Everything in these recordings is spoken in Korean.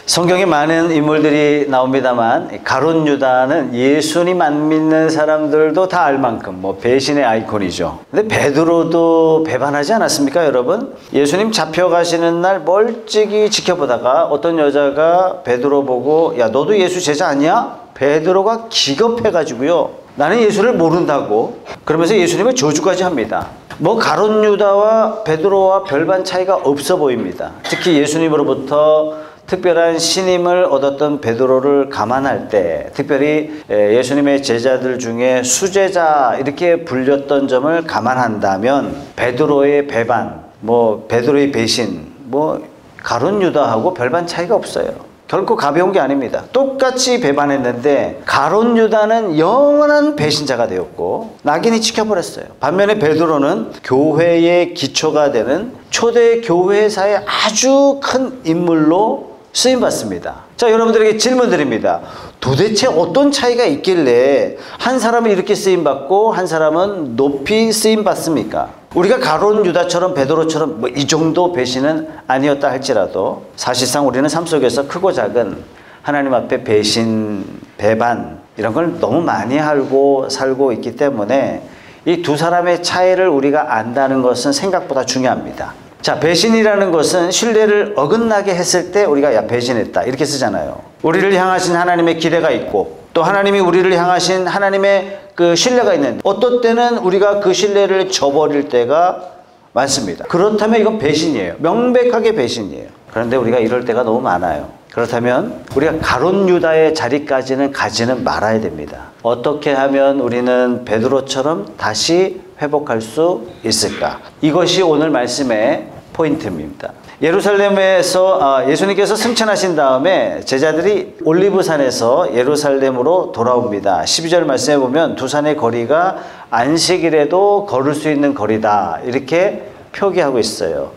성경에 많은 인물들이 나옵니다만 가룟 유다는 예수님 안 믿는 사람들도 다 알 만큼 배신의 아이콘이죠. 근데 베드로도 배반하지 않았습니까, 여러분? 예수님 잡혀가시는 날 멀찍이 지켜보다가 어떤 여자가 베드로 보고 야, 너도 예수 제자 아니야? 베드로가 기겁해가지고요, 나는 예수를 모른다고 그러면서 예수님을 저주까지 합니다. 가룟 유다와 베드로와 별반 차이가 없어 보입니다. 특히 예수님으로부터 특별한 신임을 얻었던 베드로를 감안할 때, 특별히 예수님의 제자들 중에 수제자 이렇게 불렸던 점을 감안한다면 베드로의 배반, 베드로의 배신, 가룟 유다하고 별반 차이가 없어요. 결코 가벼운 게 아닙니다. 똑같이 배반했는데 가룟 유다는 영원한 배신자가 되었고 낙인이 찍혀버렸어요. 반면에 베드로는 교회의 기초가 되는 초대 교회사의 아주 큰 인물로 쓰임받습니다. 자, 여러분들에게 질문 드립니다. 도대체 어떤 차이가 있길래 한 사람은 이렇게 쓰임받고 한 사람은 높이 쓰임받습니까? 우리가 가룟 유다처럼 베드로처럼 이 정도 배신은 아니었다 할지라도 사실상 우리는 삶 속에서 크고 작은 하나님 앞에 배신, 배반 이런 걸 너무 많이 알고 살고 있기 때문에 이 두 사람의 차이를 우리가 안다는 것은 생각보다 중요합니다. 자, 배신이라는 것은 신뢰를 어긋나게 했을 때 우리가 야, 배신했다 이렇게 쓰잖아요. 우리를 향하신 하나님의 기대가 있고 또 하나님이 우리를 향하신 하나님의 그 신뢰가 있는, 어떤 때는 우리가 그 신뢰를 저버릴 때가 많습니다. 그렇다면 이건 배신이에요. 명백하게 배신이에요. 그런데 우리가 이럴 때가 너무 많아요. 그렇다면 우리가 가룟 유다의 자리까지는 가지는 말아야 됩니다. 어떻게 하면 우리는 베드로처럼 다시 회복할 수 있을까? 이것이 오늘 말씀의 포인트입니다. 예루살렘에서 예수님께서 승천하신 다음에 제자들이 올리브산에서 예루살렘으로 돌아옵니다. 12절 말씀에 보면 두 산의 거리가 안식일에도 걸을 수 있는 거리다 이렇게 표기하고 있어요.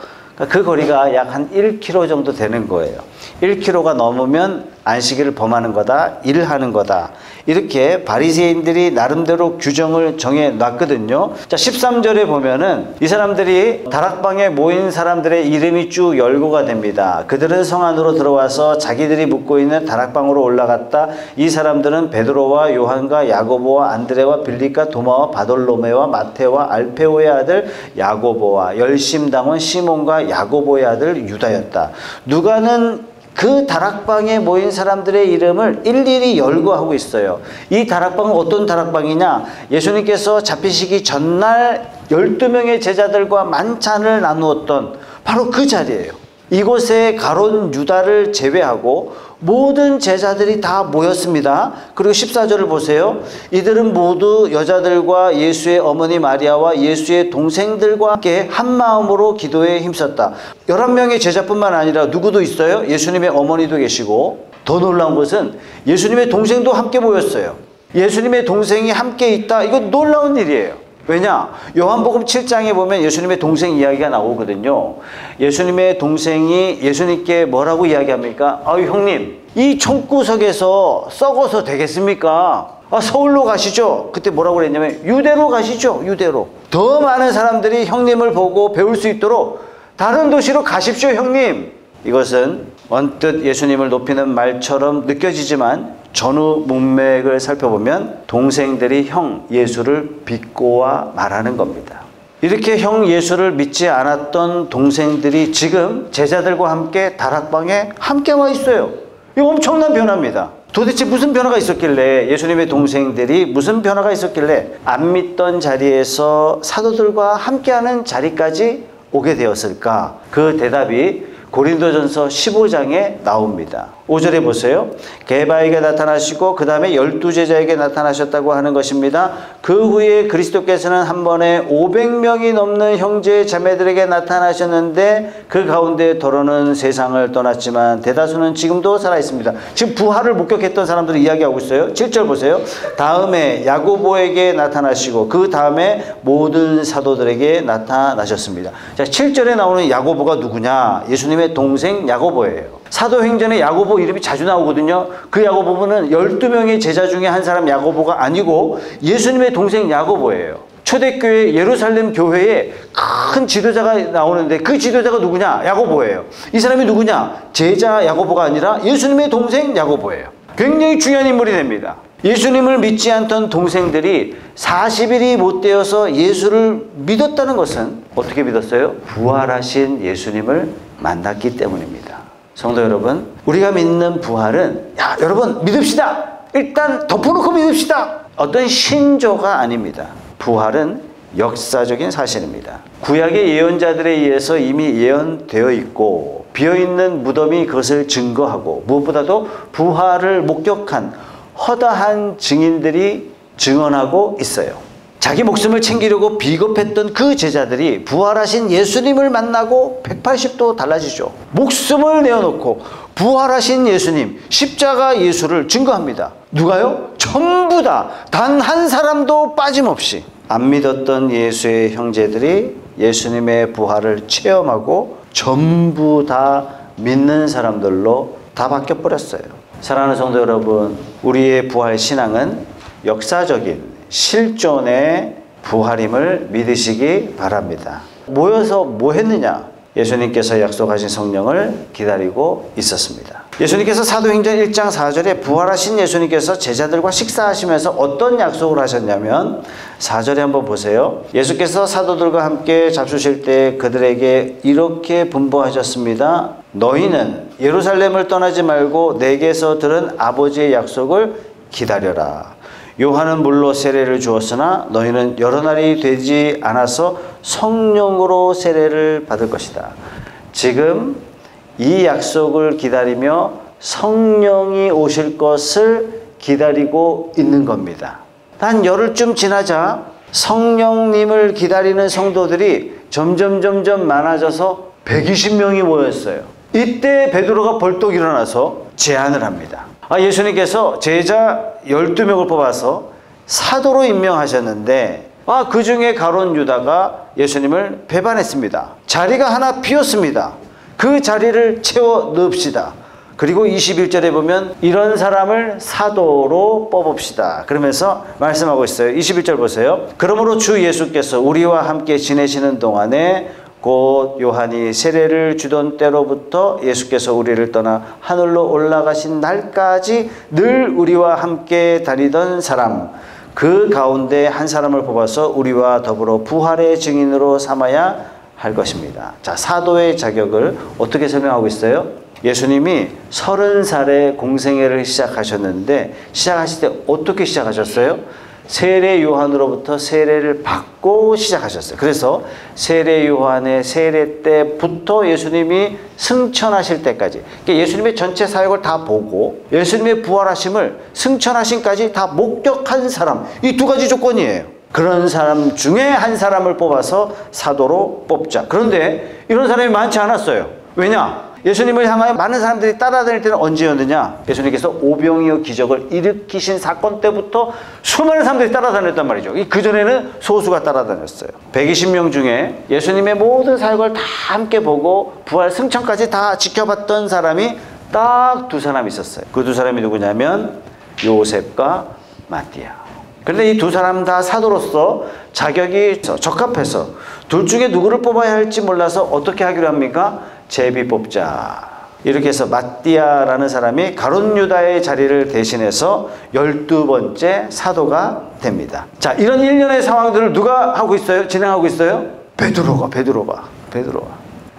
그 거리가 약 한 1km 정도 되는 거예요. 1km가 넘으면 안식일을 범하는 거다, 일하는 거다. 이렇게 바리새인들이 나름대로 규정을 정해 놨거든요. 자, 13절에 보면은 이 사람들이 다락방에 모인 사람들의 이름이 쭉 열거가 됩니다. 그들은 성 안으로 들어와서 자기들이 묵고 있는 다락방으로 올라갔다. 이 사람들은 베드로와 요한과 야고보와 안드레와 빌립과 도마와 바돌로메와 마테와 알페오의 아들 야고보와 열심당원 시몬과 야고보의 아들 유다였다. 누가는 그 다락방에 모인 사람들의 이름을 일일이 열거하고 있어요. 이 다락방은 어떤 다락방이냐? 예수님께서 잡히시기 전날 12명의 제자들과 만찬을 나누었던 바로 그 자리예요. 이곳에 가룟 유다를 제외하고 모든 제자들이 다 모였습니다. 그리고 14절을 보세요. 이들은 모두 여자들과 예수의 어머니 마리아와 예수의 동생들과 함께 한 마음으로 기도에 힘썼다. 11명의 제자뿐만 아니라 누구도 있어요? 예수님의 어머니도 계시고, 더 놀라운 것은 예수님의 동생도 함께 모였어요. 예수님의 동생이 함께 있다. 이건 놀라운 일이에요. 왜냐? 요한복음 7장에 보면 예수님의 동생 이야기가 나오거든요. 예수님의 동생이 예수님께 뭐라고 이야기합니까? 형님, 이 총구석에서 썩어서 되겠습니까? 서울로 가시죠. 그때 뭐라고 그랬냐면 유대로 가시죠. 유대로. 더 많은 사람들이 형님을 보고 배울 수 있도록 다른 도시로 가십시오, 형님. 이것은 언뜻 예수님을 높이는 말처럼 느껴지지만 전후 문맥을 살펴보면 동생들이 형 예수를 비꼬아 말하는 겁니다. 이렇게 형 예수를 믿지 않았던 동생들이 지금 제자들과 함께 다락방에 함께 와 있어요. 이거 엄청난 변화입니다. 도대체 무슨 변화가 있었길래, 예수님의 동생들이 무슨 변화가 있었길래 안 믿던 자리에서 사도들과 함께하는 자리까지 오게 되었을까? 그 대답이 고린도전서 15장에 나옵니다. 5절에 보세요. 게바에게 나타나시고 그 다음에 12제자에게 나타나셨다고 하는 것입니다. 그 후에 그리스도께서는 한 번에 500명이 넘는 형제 자매들에게 나타나셨는데 그 가운데 더러는 세상을 떠났지만 대다수는 지금도 살아있습니다. 지금 부활을 목격했던 사람들이 이야기하고 있어요. 7절 보세요. 다음에 야고보에게 나타나시고 그 다음에 모든 사도들에게 나타나셨습니다. 자, 7절에 나오는 야고보가 누구냐? 예수님의 동생 야고보예요. 사도행전에 야고보 이름이 자주 나오거든요. 그 야고보는 12명의 제자 중에 한 사람 야고보가 아니고 예수님의 동생 야고보예요. 초대교회 예루살렘 교회에 큰 지도자가 나오는데 그 지도자가 누구냐? 야고보예요. 이 사람이 누구냐? 제자 야고보가 아니라 예수님의 동생 야고보예요. 굉장히 중요한 인물이 됩니다. 예수님을 믿지 않던 동생들이 40일이 못 되어서 예수를 믿었다는 것은 어떻게 믿었어요? 부활하신 예수님을 만났기 때문입니다. 성도 여러분, 우리가 믿는 부활은 여러분 믿읍시다. 일단 덮어놓고 믿읍시다. 어떤 신조가 아닙니다. 부활은 역사적인 사실입니다. 구약의 예언자들에 의해서 이미 예언되어 있고 비어있는 무덤이 그것을 증거하고 무엇보다도 부활을 목격한 허다한 증인들이 증언하고 있어요. 자기 목숨을 챙기려고 비겁했던 그 제자들이 부활하신 예수님을 만나고 180도 달라지죠. 목숨을 내어놓고 부활하신 예수님, 십자가 예수를 증거합니다. 누가요? 전부 다 단 한 사람도 빠짐없이 안 믿었던 예수의 형제들이 예수님의 부활을 체험하고 전부 다 믿는 사람들로 다 바뀌어버렸어요. 사랑하는 성도 여러분, 우리의 부활 신앙은 역사적인 실존의 부활임을 믿으시기 바랍니다. 모여서 뭐 했느냐? 예수님께서 약속하신 성령을 기다리고 있었습니다. 예수님께서 사도행전 1장 4절에 부활하신 예수님께서 제자들과 식사하시면서 어떤 약속을 하셨냐면 4절에 한번 보세요. 예수께서 사도들과 함께 잡수실 때 그들에게 이렇게 분부하셨습니다. 너희는 예루살렘을 떠나지 말고 내게서 들은 아버지의 약속을 기다려라. 요한은 물로 세례를 주었으나 너희는 여러 날이 되지 않아서 성령으로 세례를 받을 것이다. 지금 이 약속을 기다리며 성령이 오실 것을 기다리고 있는 겁니다. 한 열흘쯤 지나자 성령님을 기다리는 성도들이 점점 많아져서 120명이 모였어요. 이때 베드로가 벌떡 일어나서 제안을 합니다. 예수님께서 제자 12명을 뽑아서 사도로 임명하셨는데 그 중에 가룟 유다가 예수님을 배반했습니다. 자리가 하나 비었습니다. 그 자리를 채워 넣읍시다. 그리고 21절에 보면 이런 사람을 사도로 뽑읍시다. 그러면서 말씀하고 있어요. 21절 보세요. 그러므로 주 예수께서 우리와 함께 지내시는 동안에 곧 요한이 세례를 주던 때로부터 예수께서 우리를 떠나 하늘로 올라가신 날까지 늘 우리와 함께 다니던 사람, 그 가운데 한 사람을 뽑아서 우리와 더불어 부활의 증인으로 삼아야 할 것입니다. 자, 사도의 자격을 어떻게 설명하고 있어요? 예수님이 30살에 공생애를 시작하셨는데 시작하실 때 어떻게 시작하셨어요? 세례 요한으로부터 세례를 받고 시작하셨어요. 그래서 세례 요한의 세례 때부터 예수님이 승천하실 때까지, 그러니까 예수님의 전체 사역을 다 보고 예수님의 부활하심을 승천하심까지 다 목격한 사람, 이 두 가지 조건이에요. 그런 사람 중에 한 사람을 뽑아서 사도로 뽑자. 그런데 이런 사람이 많지 않았어요. 왜냐? 예수님을 향하여 많은 사람들이 따라다닐 때는 언제였느냐? 예수님께서 오병이어 기적을 일으키신 사건 때부터 수많은 사람들이 따라다녔단 말이죠. 그전에는 소수가 따라다녔어요. 120명 중에 예수님의 모든 사역을 다 함께 보고 부활 승천까지 다 지켜봤던 사람이 딱 두 사람 있었어요. 그 두 사람이 누구냐면 요셉과 마띠아. 그런데 이 두 사람 다 사도로서 자격이 적합해서 둘 중에 누구를 뽑아야 할지 몰라서 어떻게 하기로 합니까? 제비 뽑자. 이렇게 해서 마띠아라는 사람이 가룟 유다의 자리를 대신해서 12번째 사도가 됩니다. 자, 이런 일련의 상황들을 누가 하고 있어요? 진행하고 있어요? 베드로가.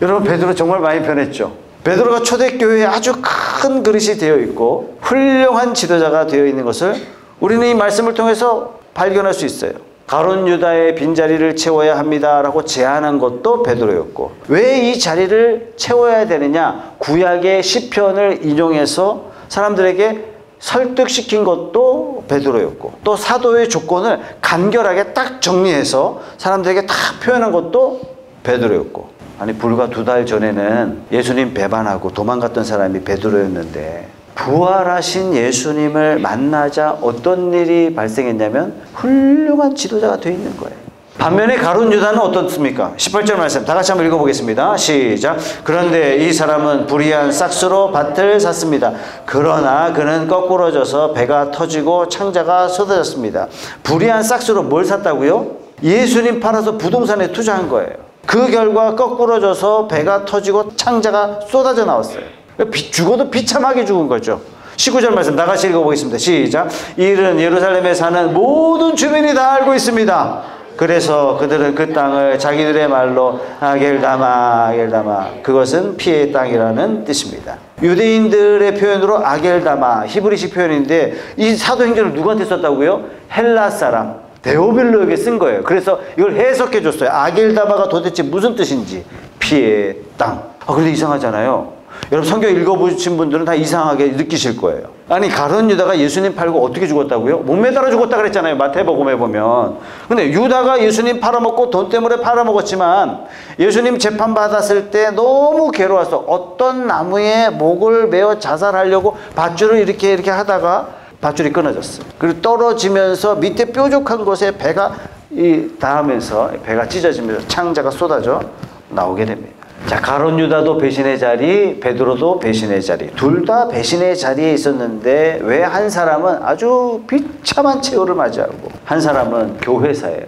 여러분, 베드로 정말 많이 변했죠. 베드로가 초대교회에 아주 큰 그릇이 되어 있고 훌륭한 지도자가 되어 있는 것을 우리는 이 말씀을 통해서 발견할 수 있어요. 가룟 유다의 빈자리를 채워야 합니다라고 제안한 것도 베드로였고, 왜 이 자리를 채워야 되느냐? 구약의 시편을 인용해서 사람들에게 설득시킨 것도 베드로였고, 또 사도의 조건을 간결하게 딱 정리해서 사람들에게 딱 표현한 것도 베드로였고, 아니 불과 2달 전에는 예수님 배반하고 도망갔던 사람이 베드로였는데 부활하신 예수님을 만나자 어떤 일이 발생했냐면 훌륭한 지도자가 되어 있는 거예요. 반면에 가룟 유다는 어떻습니까? 18절 말씀 다 같이 한번 읽어보겠습니다. 시작. 그런데 이 사람은 불의한 싹수로 밭을 샀습니다. 그러나 그는 거꾸러져서 배가 터지고 창자가 쏟아졌습니다. 불의한 싹수로 뭘 샀다고요? 예수님 팔아서 부동산에 투자한 거예요. 그 결과 거꾸러져서 배가 터지고 창자가 쏟아져 나왔어요. 죽어도 비참하게 죽은 거죠. 19절 말씀 다같이 읽어보겠습니다. 시작. 이 일은 예루살렘에 사는 모든 주민이 다 알고 있습니다. 그래서 그들은 그 땅을 자기들의 말로 아겔다마, 그것은 피의 땅이라는 뜻입니다. 유대인들의 표현으로 아겔다마, 히브리식 표현인데 이 사도행전을 누구한테 썼다고요? 헬라 사람 데오빌로에게 쓴 거예요. 그래서 이걸 해석해 줬어요. 아겔다마가 도대체 무슨 뜻인지. 피의 땅. 그런데 이상하잖아요. 여러분 성경 읽어보신 분들은 다 이상하게 느끼실 거예요. 아니 가룟 유다가 예수님 팔고 어떻게 죽었다고요? 못 매달아 죽었다 그랬잖아요. 마태복음에 보면. 근데 유다가 예수님 팔아먹고 돈 때문에 팔아먹었지만 예수님 재판받았을 때 너무 괴로워서 어떤 나무에 목을 메어 자살하려고 밧줄을 이렇게 하다가 밧줄이 끊어졌어요. 그리고 떨어지면서 밑에 뾰족한 곳에 배가 닿으면서 배가 찢어지면서 창자가 쏟아져 나오게 됩니다. 자, 가룟 유다도 배신의 자리, 베드로도 배신의 자리, 둘 다 배신의 자리에 있었는데 왜 한 사람은 아주 비참한 최후를 맞이하고 한 사람은 교회사예요.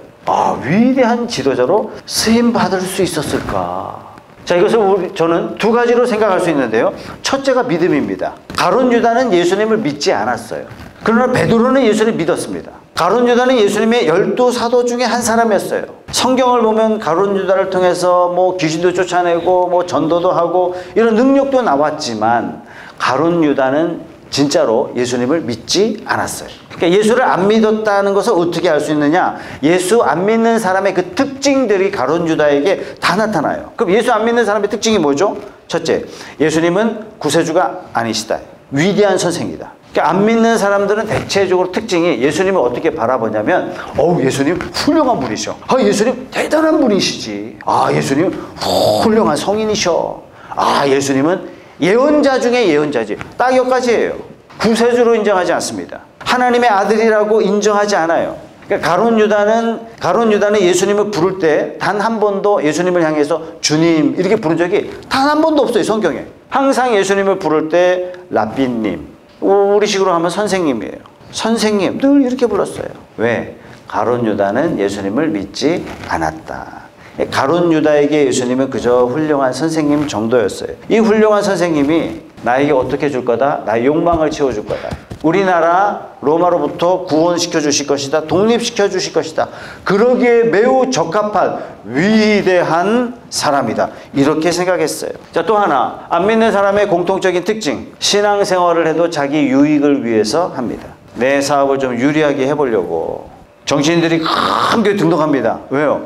위대한 지도자로 쓰임 받을 수 있었을까? 자, 이것을 저는 두 가지로 생각할 수 있는데요. 첫째가 믿음입니다. 가룟 유다는 예수님을 믿지 않았어요. 그러나 베드로는 예수님을 믿었습니다. 가룟 유다는 예수님의 12사도 중에 한 사람이었어요. 성경을 보면 가룟 유다를 통해서 뭐 귀신도 쫓아내고 뭐 전도도 하고 이런 능력도 나왔지만 가룟 유다는 진짜로 예수님을 믿지 않았어요. 그러니까 예수를 안 믿었다는 것을 어떻게 알 수 있느냐? 예수 안 믿는 사람의 그 특징들이 가룟 유다에게 다 나타나요. 그럼 예수 안 믿는 사람의 특징이 뭐죠? 첫째, 예수님은 구세주가 아니시다. 위대한 선생이다. 그러니까 안 믿는 사람들은 대체적으로 특징이 예수님을 어떻게 바라보냐면 예수님 훌륭한 분이셔. 예수님 대단한 분이시지. 예수님 훌륭한 성인이셔. 예수님은 예언자 중에 예언자지. 딱 여기까지예요. 구세주로 인정하지 않습니다. 하나님의 아들이라고 인정하지 않아요. 그러니까 가룟 유다는 예수님을 부를 때 단 한 번도 예수님을 향해서 주님 이렇게 부른 적이 단 한 번도 없어요. 성경에. 항상 예수님을 부를 때 라삐님, 우리식으로 하면 선생님이에요. 선생님 늘 이렇게 불렀어요. 왜? 가룟 유다는 예수님을 믿지 않았다. 가룟 유다에게 예수님은 그저 훌륭한 선생님 정도였어요. 이 훌륭한 선생님이 나에게 어떻게 줄 거다? 나의 욕망을 채워줄 거다. 우리나라 로마로부터 구원시켜 주실 것이다. 독립시켜 주실 것이다. 그러기에 매우 적합한 위대한 사람이다. 이렇게 생각했어요. 자, 또 하나. 안 믿는 사람의 공통적인 특징. 신앙생활을 해도 자기 유익을 위해서 합니다. 내 사업을 좀 유리하게 해보려고. 정치인들이 큰 교회 등록합니다. 왜요?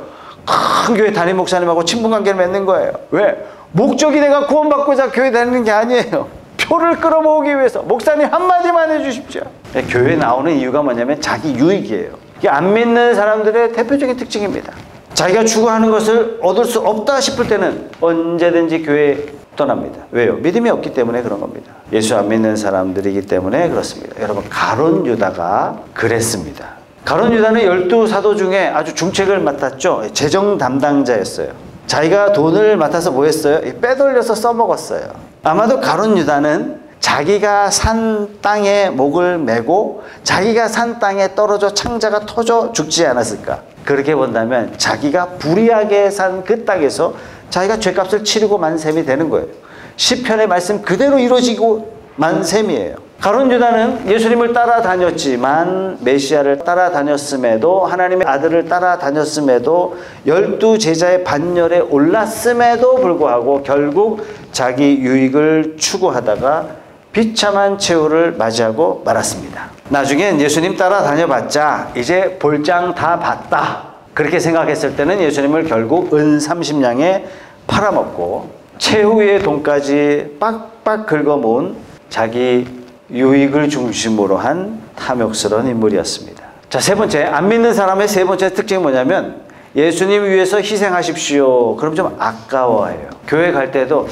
큰 교회 담임 목사님하고 친분관계를 맺는 거예요. 왜? 목적이 내가 구원받고자 교회 다니는 게 아니에요. 표를 끌어모으기 위해서. 목사님 한마디만 해주십시오. 교회 나오는 이유가 뭐냐면 자기 유익이에요. 이게 안 믿는 사람들의 대표적인 특징입니다. 자기가 추구하는 것을 얻을 수 없다 싶을 때는 언제든지 교회에 떠납니다. 왜요? 믿음이 없기 때문에 그런 겁니다. 예수 안 믿는 사람들이기 때문에 그렇습니다. 여러분, 가룟 유다가 그랬습니다. 가룟 유다는 12사도 중에 아주 중책을 맡았죠. 재정 담당자였어요. 자기가 돈을 맡아서 뭐 했어요? 빼돌려서 써먹었어요. 아마도 가룟 유다는 자기가 산 땅에 목을 메고 자기가 산 땅에 떨어져 창자가 터져 죽지 않았을까? 그렇게 본다면 자기가 불의하게 산 그 땅에서 자기가 죄값을 치르고 만 셈이 되는 거예요. 시편의 말씀 그대로 이루어지고 만 셈이에요. 가룟 유다는 예수님을 따라다녔지만 메시아를 따라다녔음에도 하나님의 아들을 따라다녔음에도 12제자의 반열에 올랐음에도 불구하고 결국 자기 유익을 추구하다가 비참한 최후를 맞이하고 말았습니다. 나중엔 예수님 따라다녀봤자 이제 볼장 다 봤다. 그렇게 생각했을 때는 예수님을 결국 은 30냥에 팔아먹고 최후의 돈까지 빡빡 긁어모은 자기 유익을 중심으로 한 탐욕스러운 인물이었습니다. 자, 세 번째, 안 믿는 사람의 세 번째 특징이 뭐냐면 예수님 위해서 희생하십시오. 그럼 좀 아까워해요. 교회 갈 때도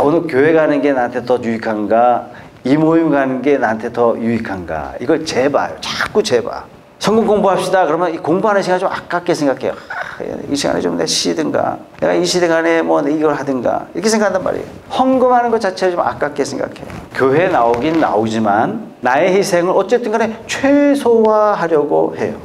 오늘 교회 가는 게 나한테 더 유익한가? 이 모임 가는 게 나한테 더 유익한가? 이걸 재봐요. 자꾸 재봐. 성경 공부합시다. 그러면 이 공부하는 시간 좀 아깝게 생각해요. 이 시간에 좀 내가 쉬든가, 내가 이 시간에 뭐 이걸 하든가 이렇게 생각한단 말이에요. 헌금하는 것 자체를 좀 아깝게 생각해요. 교회 나오긴 나오지만 나의 희생을 어쨌든 간에 최소화하려고 해요.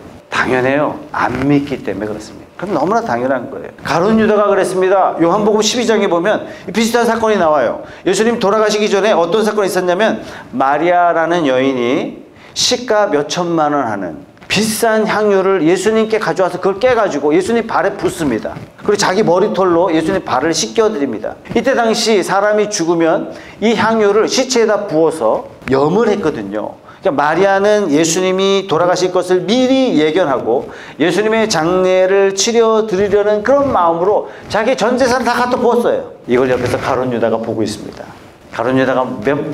당연해요. 안 믿기 때문에 그렇습니다. 그럼 너무나 당연한 거예요. 가룟 유다가 그랬습니다. 요한복음 12장에 보면 비슷한 사건이 나와요. 예수님 돌아가시기 전에 어떤 사건이 있었냐면 마리아라는 여인이 시가 몇 천만 원 하는 비싼 향유를 예수님께 가져와서 그걸 깨가지고 예수님 발에 붓습니다. 그리고 자기 머리털로 예수님 발을 씻겨드립니다. 이때 당시 사람이 죽으면 이 향유를 시체에다 부어서 염을 했거든요. 그러니까 마리아는 예수님이 돌아가실 것을 미리 예견하고 예수님의 장례를 치러드리려는 그런 마음으로 자기 전 재산을 다 갖다 부었어요. 이걸 옆에서 가룟 유다가 보고 있습니다. 가룟 유다가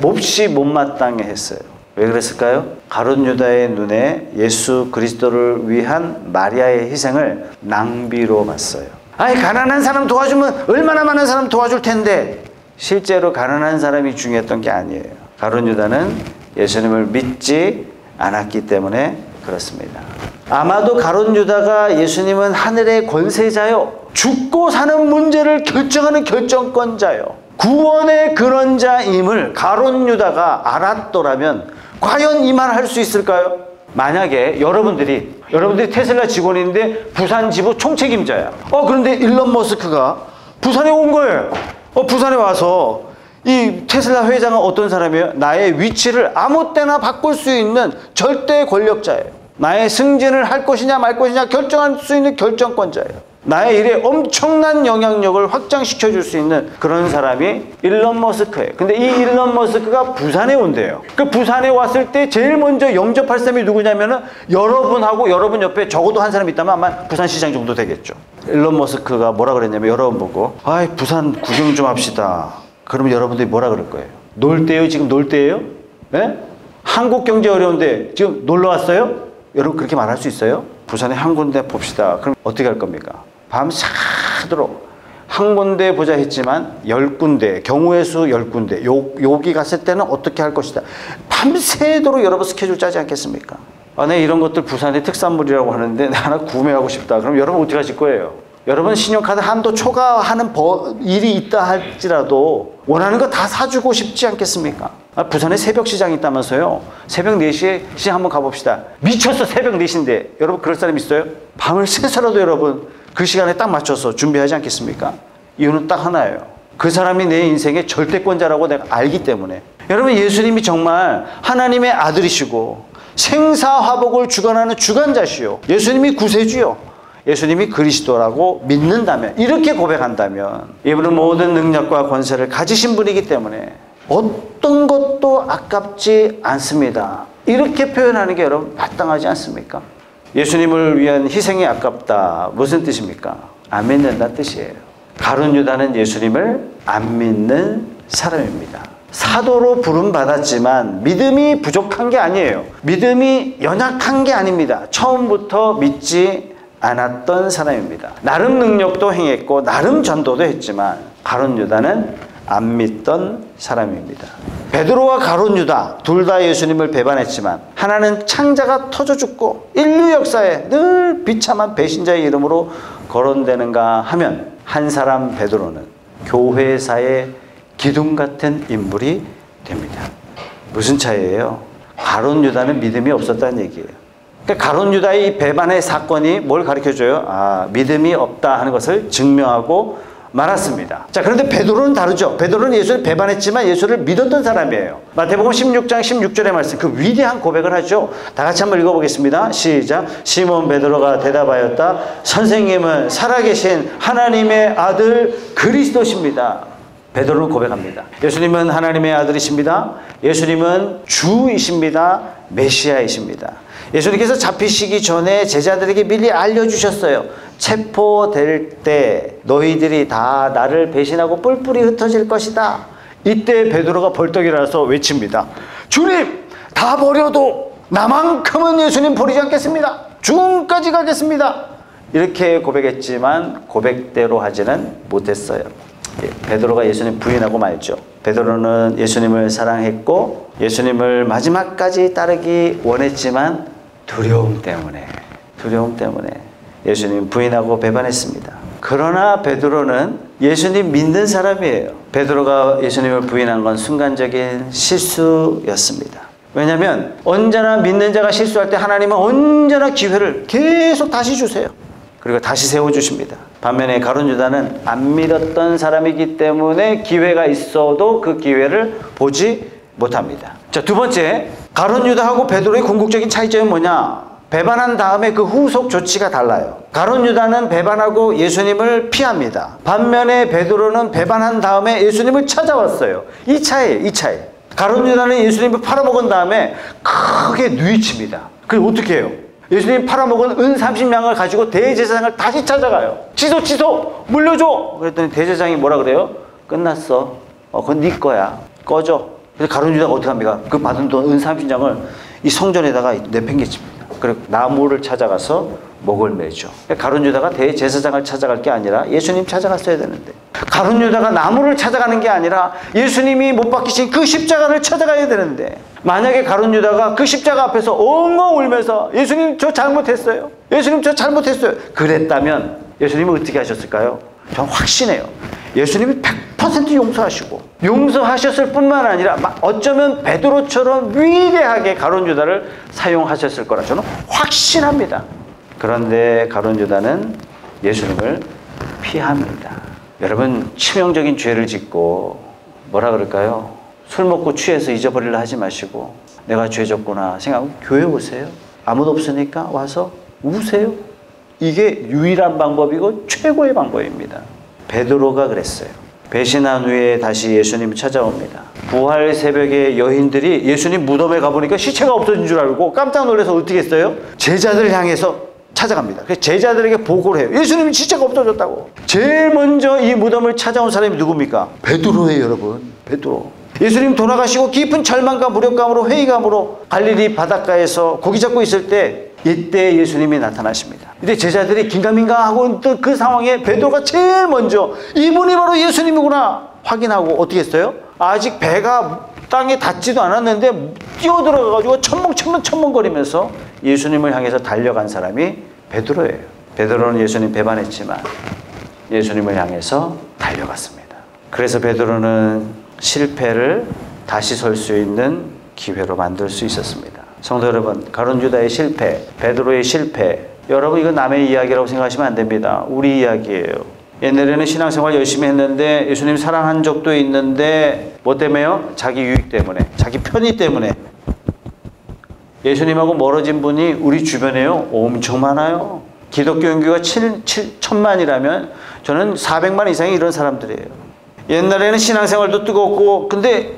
몹시 못마땅해 했어요. 왜 그랬을까요? 가룟 유다의 눈에 예수 그리스도를 위한 마리아의 희생을 낭비로 봤어요. 아이, 가난한 사람 도와주면 얼마나 많은 사람 도와줄 텐데. 실제로 가난한 사람이 중요했던 게 아니에요. 가룟 유다는 예수님을 믿지 않았기 때문에 그렇습니다. 아마도 가룟 유다가 예수님은 하늘의 권세자요, 죽고 사는 문제를 결정하는 결정권자요, 구원의 근원자임을 가룟 유다가 알았더라면 과연 이 말 할 수 있을까요? 만약에 여러분들이 테슬라 직원인데 부산 지부 총책임자야. 그런데 일론 머스크가 부산에 온 거예요. 부산에 와서 이 테슬라 회장은 어떤 사람이에요? 나의 위치를 아무 때나 바꿀 수 있는 절대 권력자예요. 나의 승진을 할 것이냐 말 것이냐 결정할 수 있는 결정권자예요. 나의 일에 엄청난 영향력을 확장시켜 줄 수 있는 그런 사람이 일론 머스크예요. 근데 이 일론 머스크가 부산에 온대요. 그 부산에 왔을 때 제일 먼저 영접할 사람이 누구냐면은 여러분하고 여러분 옆에 적어도 한 사람이 있다면 아마 부산시장 정도 되겠죠. 일론 머스크가 뭐라 그랬냐면 여러분 보고 부산 구경 좀 합시다. 그러면 여러분들이 뭐라 그럴 거예요? 놀 때요? 지금 놀 때예요? 네? 한국 경제 어려운데 지금 놀러 왔어요? 여러분 그렇게 말할 수 있어요? 부산에 한 군데 봅시다. 그럼 어떻게 할 겁니까? 밤새도록 한 군데 보자 했지만 10군데, 경우의 수 10군데, 여기 갔을 때는 어떻게 할 것이다. 밤새도록 여러분 스케줄 짜지 않겠습니까? 네, 이런 것들 부산의 특산물이라고 하는데 하나 구매하고 싶다. 그럼 여러분 어떻게 하실 거예요? 여러분 신용카드 한도 초과하는 일이 있다 할지라도 원하는 거 다 사주고 싶지 않겠습니까? 부산에 새벽 시장이 있다면서요. 새벽 4시에 시장 한번 가봅시다. 미쳤어, 새벽 4시인데. 여러분 그럴 사람 있어요? 밤을 새서라도 여러분 그 시간에 딱 맞춰서 준비하지 않겠습니까? 이유는 딱 하나예요. 그 사람이 내 인생의 절대권자라고 내가 알기 때문에. 여러분 예수님이 정말 하나님의 아들이시고 생사화복을 주관하는 주관자시요, 예수님이 구세주요, 예수님이 그리스도라고 믿는다면, 이렇게 고백한다면 이분은 모든 능력과 권세를 가지신 분이기 때문에 어떤 것도 아깝지 않습니다. 이렇게 표현하는 게 여러분 마땅하지 않습니까? 예수님을 위한 희생이 아깝다. 무슨 뜻입니까? 안 믿는다는 뜻이에요. 가룟 유다는 예수님을 안 믿는 사람입니다. 사도로 부름받았지만 믿음이 부족한 게 아니에요. 믿음이 연약한 게 아닙니다. 처음부터 믿지 않았던 사람입니다. 나름 능력도 행했고 나름 전도도 했지만 가룟 유다는 안 믿던 사람입니다. 베드로와 가룟 유다 둘 다 예수님을 배반했지만 하나는 창자가 터져 죽고 인류 역사에 늘 비참한 배신자의 이름으로 거론되는가 하면 한 사람 베드로는 교회사의 기둥 같은 인물이 됩니다. 무슨 차이예요? 가룟 유다는 믿음이 없었다는 얘기예요. 그러니까 가룟 유다의 이 배반의 사건이 뭘 가르쳐줘요? 믿음이 없다 하는 것을 증명하고 말았습니다. 자, 그런데 베드로는 다르죠. 베드로는 예수를 배반했지만 예수를 믿었던 사람이에요. 마태복음 16장 16절의 말씀, 그 위대한 고백을 하죠. 다 같이 한번 읽어보겠습니다. 시작. 시몬 베드로가 대답하였다. 선생님은 살아계신 하나님의 아들 그리스도십니다. 베드로는 고백합니다. 예수님은 하나님의 아들이십니다. 예수님은 주이십니다. 메시아이십니다. 예수님께서 잡히시기 전에 제자들에게 미리 알려주셨어요. 체포될 때 너희들이 다 나를 배신하고 뿔뿔이 흩어질 것이다. 이때 베드로가 벌떡 일어나서 외칩니다. 주님, 다 버려도 나만큼은 예수님 버리지 않겠습니다. 죽음까지 가겠습니다. 이렇게 고백했지만 고백대로 하지는 못했어요. 베드로가 예수님 부인하고 말죠. 베드로는 예수님을 사랑했고 예수님을 마지막까지 따르기 원했지만 두려움 때문에 예수님 부인하고 배반했습니다. 그러나 베드로는 예수님 믿는 사람이에요. 베드로가 예수님을 부인한 건 순간적인 실수였습니다. 왜냐하면 언제나 믿는 자가 실수할 때 하나님은 언제나 기회를 계속 다시 주세요. 그리고 다시 세워주십니다. 반면에 가룟 유다는 안 믿었던 사람이기 때문에 기회가 있어도 그 기회를 보지 못합니다. 자, 두 번째, 가룟 유다하고 베드로의 궁극적인 차이점이 뭐냐? 배반한 다음에 그 후속 조치가 달라요. 가룟 유다는 배반하고 예수님을 피합니다. 반면에 베드로는 배반한 다음에 예수님을 찾아왔어요. 이 차이에요. 이 차이. 가룟 유다는 예수님을 팔아먹은 다음에 크게 뉘우칩니다. 그래서 어떻게 해요? 예수님 팔아먹은 은 30냥을 가지고 대제사장을 다시 찾아가요. 취소! 물려줘! 그랬더니 대제사장이 뭐라 그래요? 끝났어. 그건 네 거야. 꺼져. 그래서 가룟 유다가 어떻게 합니까? 그 받은 돈 은 30냥을 이 성전에다가 내팽개칩니다. 그리고 나무를 찾아가서 목을 매죠. 가룟 유다가 대제사장을 찾아갈 게 아니라 예수님 찾아갔어야 되는데, 가룟 유다가 나무를 찾아가는 게 아니라 예수님이 못 박히신 그 십자가를 찾아가야 되는데, 만약에 가룟 유다가 그 십자가 앞에서 엉엉 울면서 예수님 저 잘못했어요. 예수님 저 잘못했어요. 그랬다면 예수님은 어떻게 하셨을까요? 저는 확신해요. 예수님이 100% 용서하시고, 용서하셨을 뿐만 아니라 어쩌면 베드로처럼 위대하게 가룟 유다를 사용하셨을 거라 저는 확신합니다. 그런데 가룟 유다는 예수님을 피합니다. 여러분, 치명적인 죄를 짓고 뭐라 그럴까요? 술 먹고 취해서 잊어버리려 하지 마시고, 내가 죄 졌구나 생각하고 교회 오세요. 아무도 없으니까 와서 우세요. 이게 유일한 방법이고 최고의 방법입니다. 베드로가 그랬어요. 배신한 후에 다시 예수님이 찾아옵니다. 부활 새벽에 여인들이 예수님 무덤에 가보니까 시체가 없어진 줄 알고 깜짝 놀라서 어떻게 했어요? 제자들을 향해서 찾아갑니다. 그래서 제자들에게 보고를 해요. 예수님이 시체가 없어졌다고. 제일 먼저 이 무덤을 찾아온 사람이 누굽니까? 베드로예요, 여러분. 베드로. 예수님 돌아가시고 깊은 절망과 무력감으로 회의감으로 갈릴리 바닷가에서 고기 잡고 있을 때, 이때 예수님이 나타나십니다. 근데 제자들이 긴가민가하고 있던 그 상황에 베드로가 제일 먼저 이분이 바로 예수님이구나 확인하고 어떻게 했어요? 아직 배가 땅에 닿지도 않았는데 뛰어들어가가지고 첨벙거리면서 예수님을 향해서 달려간 사람이 베드로예요. 베드로는 예수님 배반했지만 예수님을 향해서 달려갔습니다. 그래서 베드로는 실패를 다시 설 수 있는 기회로 만들 수 있었습니다. 성도 여러분, 가룟 유다의 실패, 베드로의 실패, 여러분 이거 남의 이야기라고 생각하시면 안 됩니다. 우리 이야기예요. 옛날에는 신앙생활 열심히 했는데 예수님 사랑한 적도 있는데 뭐 때문에요? 자기 유익 때문에, 자기 편의 때문에. 예수님하고 멀어진 분이 우리 주변에요 엄청 많아요. 기독교 인구가 7천만이라면 저는 400만 이상이 이런 사람들이에요. 옛날에는 신앙생활도 뜨겁고, 근데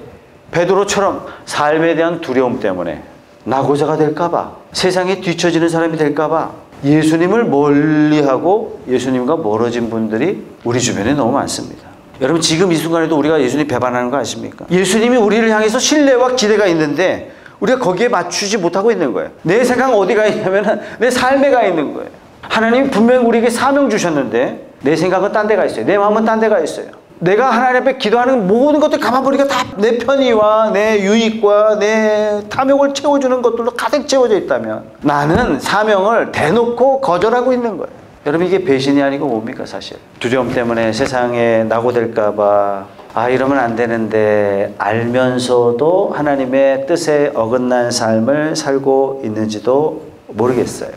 베드로처럼 삶에 대한 두려움 때문에 낙오자가 될까봐, 세상에 뒤처지는 사람이 될까봐 예수님을 멀리하고 예수님과 멀어진 분들이 우리 주변에 너무 많습니다. 여러분, 지금 이 순간에도 우리가 예수님 배반하는 거 아십니까? 예수님이 우리를 향해서 신뢰와 기대가 있는데 우리가 거기에 맞추지 못하고 있는 거예요. 내 생각은 어디가 있냐면 내 삶에 가 있는 거예요. 하나님이 분명히 우리에게 사명 주셨는데 내 생각은 딴 데가 있어요. 내 마음은 딴 데가 있어요. 내가 하나님 앞에 기도하는 모든 것들 가만 보니까 다 내 편의와 내 유익과 내 탐욕을 채워주는 것들로 가득 채워져 있다면 나는 사명을 대놓고 거절하고 있는 거예요. 여러분, 이게 배신이 아니고 뭡니까 사실? 두려움 때문에 세상에 낙오될까 봐 이러면 안 되는데 알면서도 하나님의 뜻에 어긋난 삶을 살고 있는지도 모르겠어요.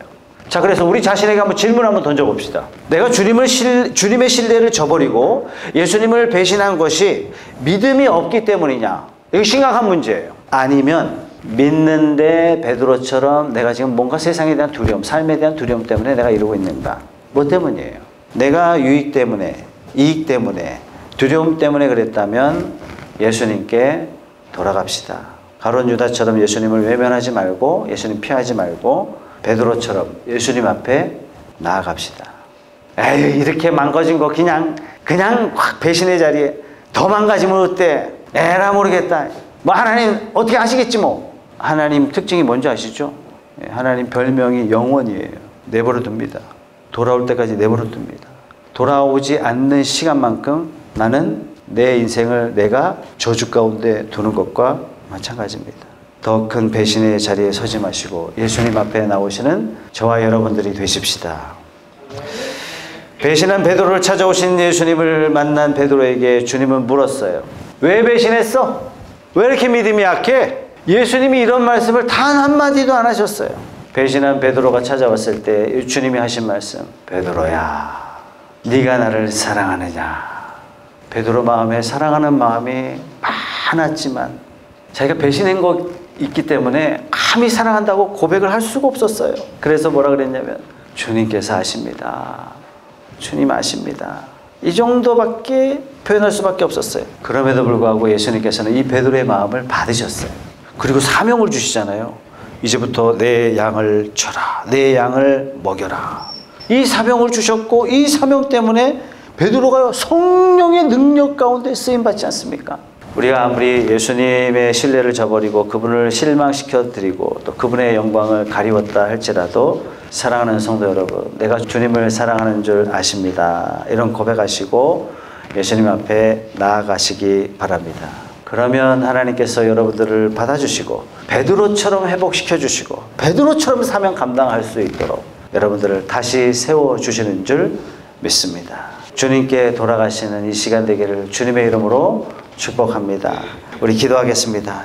자, 그래서 우리 자신에게 한번 질문 한번 던져봅시다. 내가 주님의 신뢰를 저버리고 예수님을 배신한 것이 믿음이 없기 때문이냐? 이거 심각한 문제예요. 아니면 믿는데 베드로처럼 내가 지금 뭔가 세상에 대한 두려움, 삶에 대한 두려움 때문에 내가 이러고 있는가? 뭐 때문이에요? 내가 유익 때문에, 이익 때문에, 두려움 때문에 그랬다면 예수님께 돌아갑시다. 가룟 유다처럼 예수님을 외면하지 말고 예수님 피하지 말고 베드로처럼 예수님 앞에 나아갑시다. 에이, 이렇게 망가진 거 그냥 확 배신의 자리에 더 망가지면 어때? 에라 모르겠다. 뭐 하나님 어떻게 하시겠지 뭐. 하나님 특징이 뭔지 아시죠? 하나님 별명이 영원이에요. 내버려 둡니다. 돌아올 때까지 내버려 둡니다. 돌아오지 않는 시간만큼 나는 내 인생을 내가 저주 가운데 두는 것과 마찬가지입니다. 더 큰 배신의 자리에 서지 마시고 예수님 앞에 나오시는 저와 여러분들이 되십시다. 배신한 베드로를 찾아오신 예수님을 만난 베드로에게 주님은 물었어요. 왜 배신했어? 왜 이렇게 믿음이 약해? 예수님이 이런 말씀을 단 한마디도 안 하셨어요. 배신한 베드로가 찾아왔을 때 주님이 하신 말씀, 베드로야, 네가 나를 사랑하느냐. 베드로 마음에 사랑하는 마음이 많았지만 자기가 배신한 거 있기 때문에 감히 사랑한다고 고백을 할 수가 없었어요. 그래서 뭐라 그랬냐면 주님께서 아십니다. 주님 아십니다. 이 정도밖에 표현할 수밖에 없었어요. 그럼에도 불구하고 예수님께서는 이 베드로의 마음을 받으셨어요. 그리고 사명을 주시잖아요. 이제부터 내 양을 쳐라. 내 양을 먹여라. 이 사명을 주셨고 이 사명 때문에 베드로가 성령의 능력 가운데 쓰임받지 않습니까? 우리가 아무리 예수님의 신뢰를 저버리고 그분을 실망시켜 드리고 또 그분의 영광을 가리웠다 할지라도 사랑하는 성도 여러분, 내가 주님을 사랑하는 줄 아십니다. 이런 고백하시고 예수님 앞에 나아가시기 바랍니다. 그러면 하나님께서 여러분들을 받아주시고 베드로처럼 회복시켜 주시고 베드로처럼 사명 감당할 수 있도록 여러분들을 다시 세워주시는 줄 믿습니다. 주님께 돌아가시는 이 시간 되기를 주님의 이름으로 축복합니다. 우리 기도하겠습니다.